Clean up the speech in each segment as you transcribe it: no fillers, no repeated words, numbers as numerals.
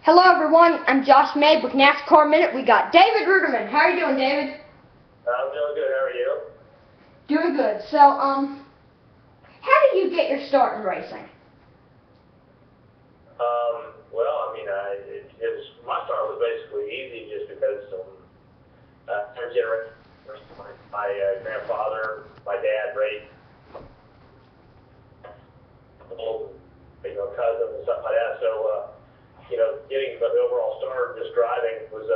Hello everyone, I'm Josh Mabe with NASCAR Minute. We got David Reutimann. How are you doing, David? I'm doing good. How are you? Doing good. So, how do you get your start in racing? Well, I mean, my start was basically easy just because third generation. My grandfather, my dad raced, cousins and stuff like that. So, getting the overall start just driving was,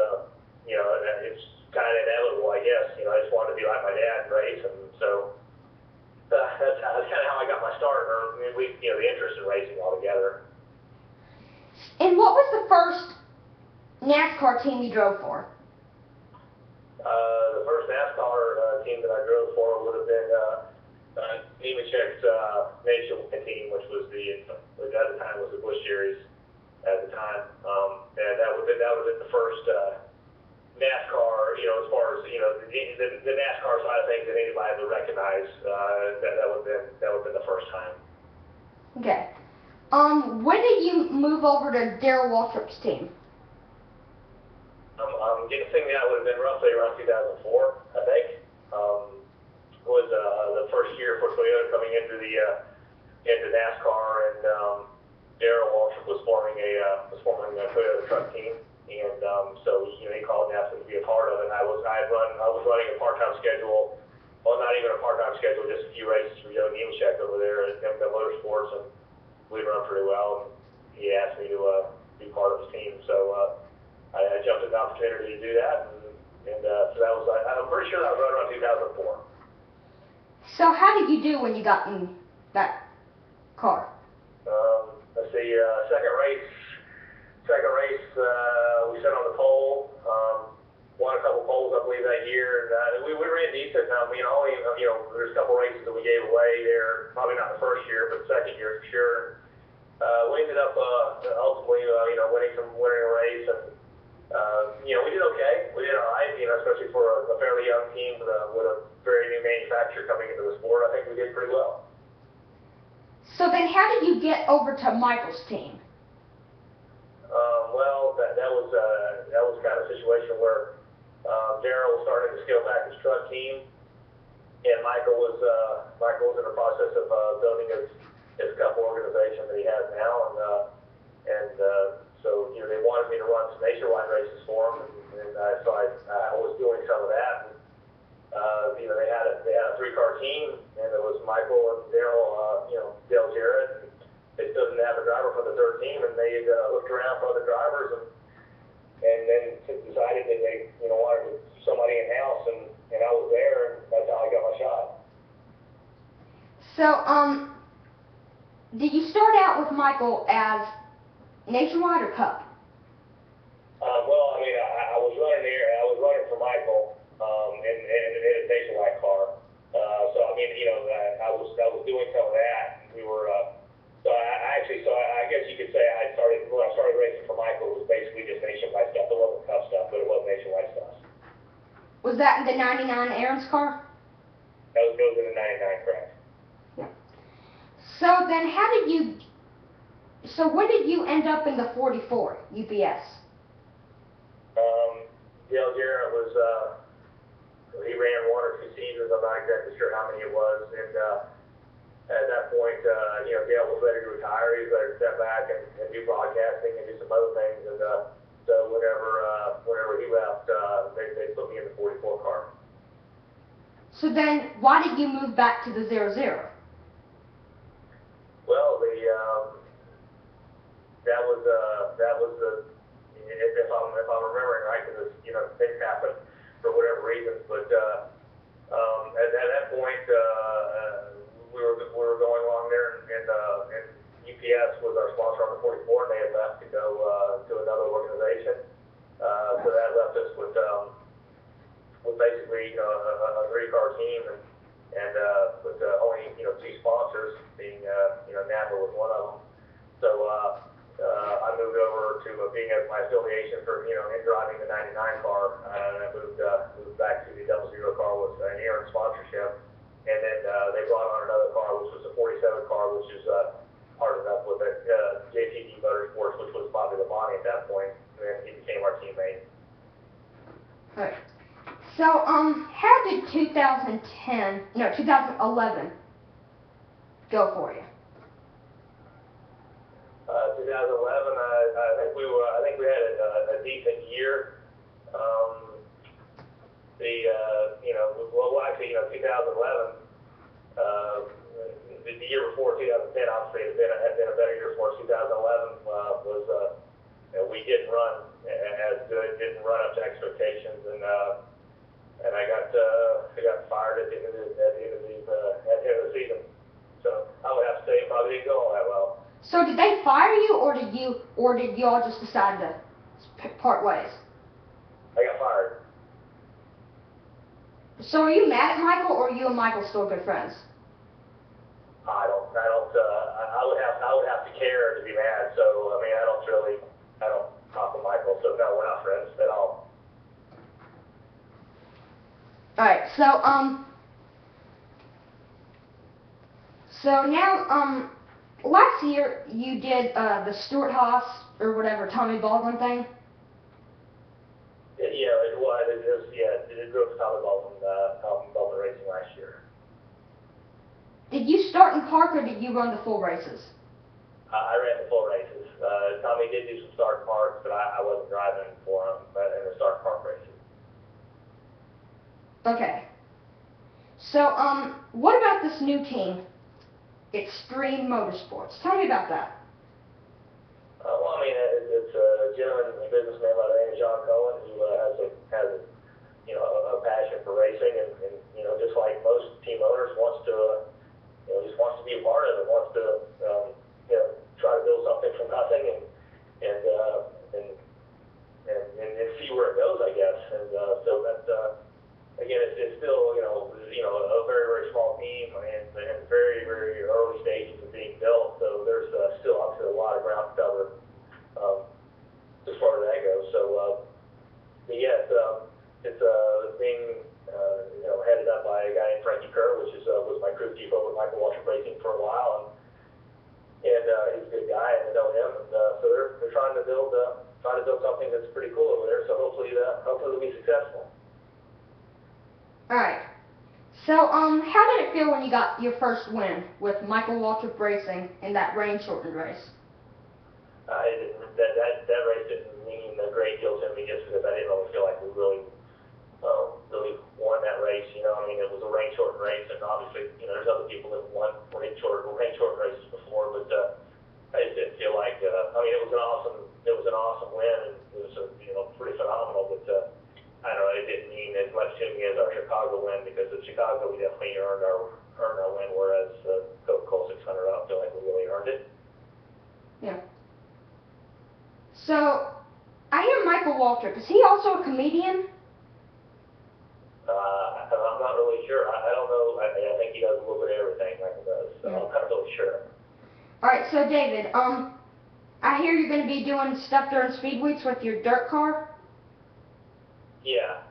it's kind of inevitable, I guess. I just wanted to be like my dad and race, and so that's kind of how I got my start, or the interest in racing altogether. And what was the first NASCAR team you drove for? The first NASCAR team that I drove for would have been Nemechek's nationwide team, which was at the time was the Busch Series at the time, and that was the first NASCAR. As far as the NASCAR side of things that anybody would recognize, that would have been the first time. Okay. When did you move over to Darrell Waltrip's team? I'm guessing that would have been roughly around 2004, I think. Was the first year for Toyota coming into NASCAR, and Darrell Waltrip was forming a Toyota truck team, and so he called and asked me to be a part of it. I was running a part-time schedule, well, not even a part-time schedule, just a few races for Joe Nemechek over there at MCO Motorsports, and we run pretty well. And he asked me to be part of his team, so I jumped at the opportunity to do that, and so that was, I'm pretty sure that was right around 2004. So how did you do when you got in that car? Let's see, second race, we sat on the pole, won a couple poles, I believe, that year, and we ran decent. There's a couple races that we gave away there, probably not the first year, but the second year for sure. We ended up ultimately, winning a race, and we did okay. We did all right, especially for a fairly young team with a very new manufacturer coming into the sport. I think we did pretty well. So then how did you get over to Michael's team? Well, that was kind of a situation where Darrell was starting to scale back his truck team, and Michael was in the process of building his cup organization that he has now, and so they wanted me to run some nationwide races for him, and so I was doing some of that. And, they had a three-car team, and it was Michael and Darrell, Dale Jarrett, and they still didn't have a driver for the third team, and they looked around for other drivers, and then decided that they wanted somebody in house, and I was there, and that's how I got my shot. So did you start out with Michael as nationwide or cup? Well, I was running there. I was running for Michael in a nationwide car. So I was doing some of that. We were. I guess you could say when I started racing for Michael, it was basically just nationwide stuff. It wasn't cup stuff, but it was nationwide stuff. Was that in the 99 Aaron's car? That was in the 99, correct. Yeah. So then when did you end up in the 44 UPS? Dale Jarrett was, he ran one or two seasons, I'm not exactly sure how many it was, and at that point, Dale was ready to retire. He was ready to step back and do broadcasting and do some other things, and so whenever he left, they put me in the 44 car. So then, why did you move back to the 00? Well, that was the if I'm remembering right, because things happen for whatever reasons, but at that point we were going along there, and UPS was our sponsor on the 44, and they had left to go to another organization, so that left us with basically a three-car team, and with only two sponsors, being Napa was one of them. So I moved over to being my affiliation for in driving the 99 car, and I moved back to the 00 car with an Aaron sponsorship, and then they brought on another car, which was a 47 car, which is partnered up with JTG Motorsports, which was Bobby Labonte at that point, and then he became our teammate. Alright. So, how did 2011 go for you? 2011, I think we had a decent year. Actually, 2011, the year before 2010, obviously, had been a better year for us. 2011 was, we didn't run as good, didn't run up to expectations, and I got fired at the end of the season. So I would have to say it probably didn't go all that well. So did they fire you, or did you all just decide to part ways? I got fired. So are you mad at Michael, or are you and Michael still good friends? I would have to care to be mad. So I mean, I don't talk to Michael. So no, we're not friends at all. All right. So now last year you did the Stuart Haas or whatever Tommy Baldwin thing. Yeah, it was. It drove Tommy Baldwin racing last year. Did you start in park, or did you run the full races? I ran the full races. Tommy did do some start parks, but I wasn't driving for him in the start park races. Okay. So what about this new team, Extreme Motorsports? Tell me about that. Well, I mean, it's a gentleman, a businessman by the name of John Cohen, who has a passion for racing, and just like most team owners, wants to just wants to be a part of it, wants to try to build something from nothing and see where it goes, I guess. And so that's again, it's still a very, very small team and very, very early stages of being built. So there's still obviously a lot of ground to cover as far as that goes. So yeah, it's being headed up by a guy named Frankie Kerr, which was my crew chief over at Michael Waltrip Racing for a while, and he's a good guy, and I know him, and so they're trying to build something that's pretty cool over there. So hopefully they'll be successful. All right. So how did it feel when you got your first win with Michael Waltrip Racing in that rain shortened race? That race didn't mean a great deal to me, just because I didn't really feel like we really won that race. I mean, it was a rain shortened race, and obviously, there's other people that won rain shortened races before, but I just didn't feel like. I mean, it was an awesome win, and it was pretty phenomenal. But I don't know, it didn't mean as much to me as our Chicago win, because at Chicago we definitely earned our win, whereas Coca-Cola 600, I don't feel like we really earned it. Yeah. So I hear Michael Waltrip. Is he also a comedian? I'm not really sure. I don't know. I think he does a little bit of everything, Michael does. So I'm not really sure. All right. So David, I hear you're going to be doing stuff during speed weeks with your dirt car. Yeah.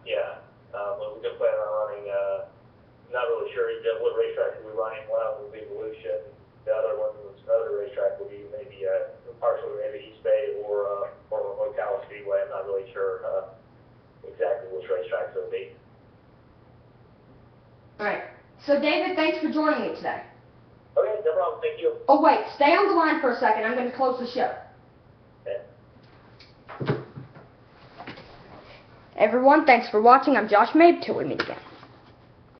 Well, we're just planning on running. Not really sure what racetrack we'll be running. One of them will be Volusia. The other racetrack will be maybe partially maybe East Bay or Ocala Speedway. I'm not really sure exactly which racetracks it'll be. All right. So David, thanks for joining me today. Okay, no problem. Thank you. Oh wait, stay on the line for a second. I'm going to close the show. Okay. Everyone, thanks for watching. I'm Josh Mabe. Till we meet again.